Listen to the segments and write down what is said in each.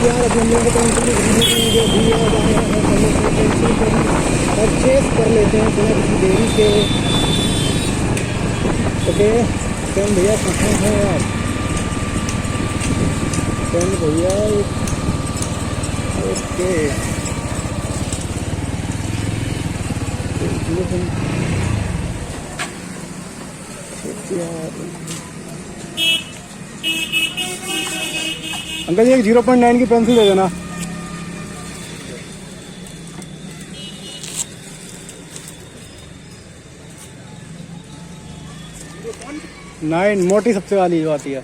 यार अभी हम लोगों को जो भी याद आया है पहले से पेंसिल को परचेस कर लेते हैं बिना किसी देरी के। ओके चंद भैया कहाँ हैं आप? चंद भैया ओके अंकल जी एक 0.9 की पेंसिल दे देना। नाइन मोटी सबसे वाली जो आती है।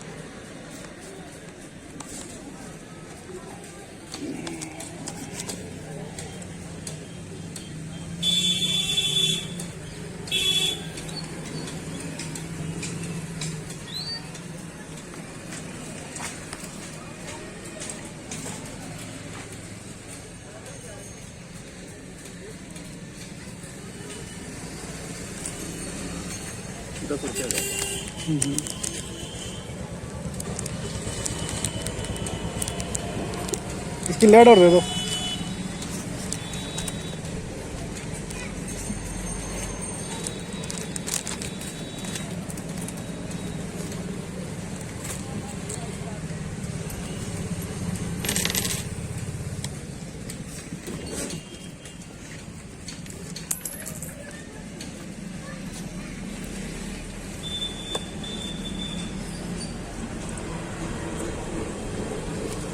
इसकी लेड और दे दो।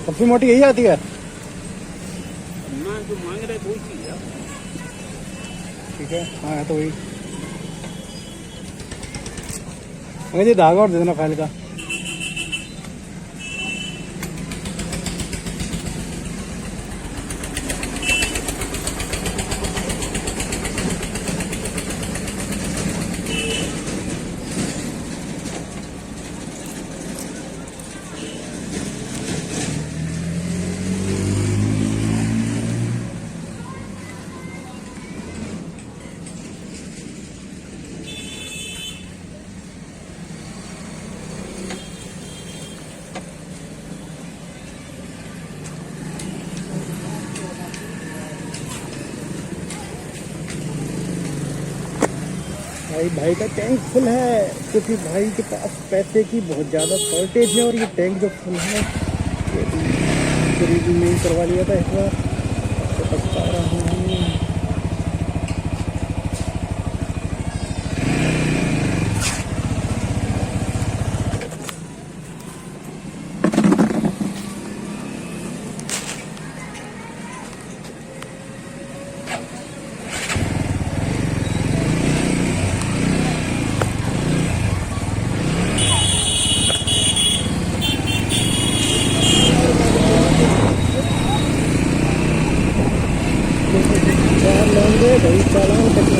सबसे मोटी यही आती है। जो मांग रहे वही चीज है। ठीक है हाँ तो वही। मुझे धागा और दे देना फाइल का। भाई का टैंक फुल है क्योंकि भाई के पास पैसे की बहुत ज़्यादा शॉर्टेज है और ये टैंक जो फुल है ये नहीं करवा लिया था इस बार तो पछता रहा हूँ। भाई चालान करना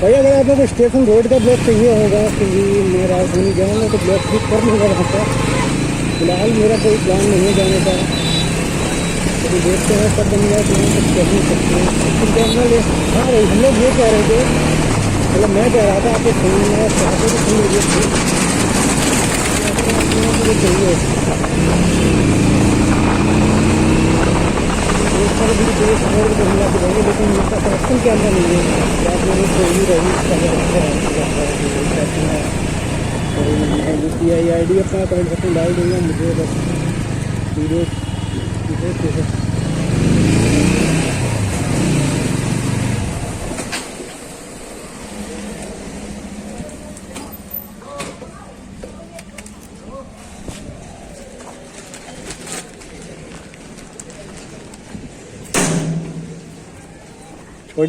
भाई अगर आप लोग को स्टेशन रोड का ब्लॉक चाहिए होगा क्योंकि मैं राजधानी जाऊँगा तो ब्लॉक भी कर लूँगा वहाँ पर। फिलहाल मेरा कोई प्लान नहीं है जाने का, तो देखते हैं कब बन जाए तो कुछ कर नहीं सकते हैं। हाँ भाई हम लोग ये कह रहे थे मतलब मैं कह रहा था आपको फोन में चाहते तो फोन लीजिए चाहिए लेकिन इसका कनेक्शन के अंदर नहीं है। आप लोगों को ही रही UPI ID अपना करेंट डाल दूँगा मुझे बस वीडियो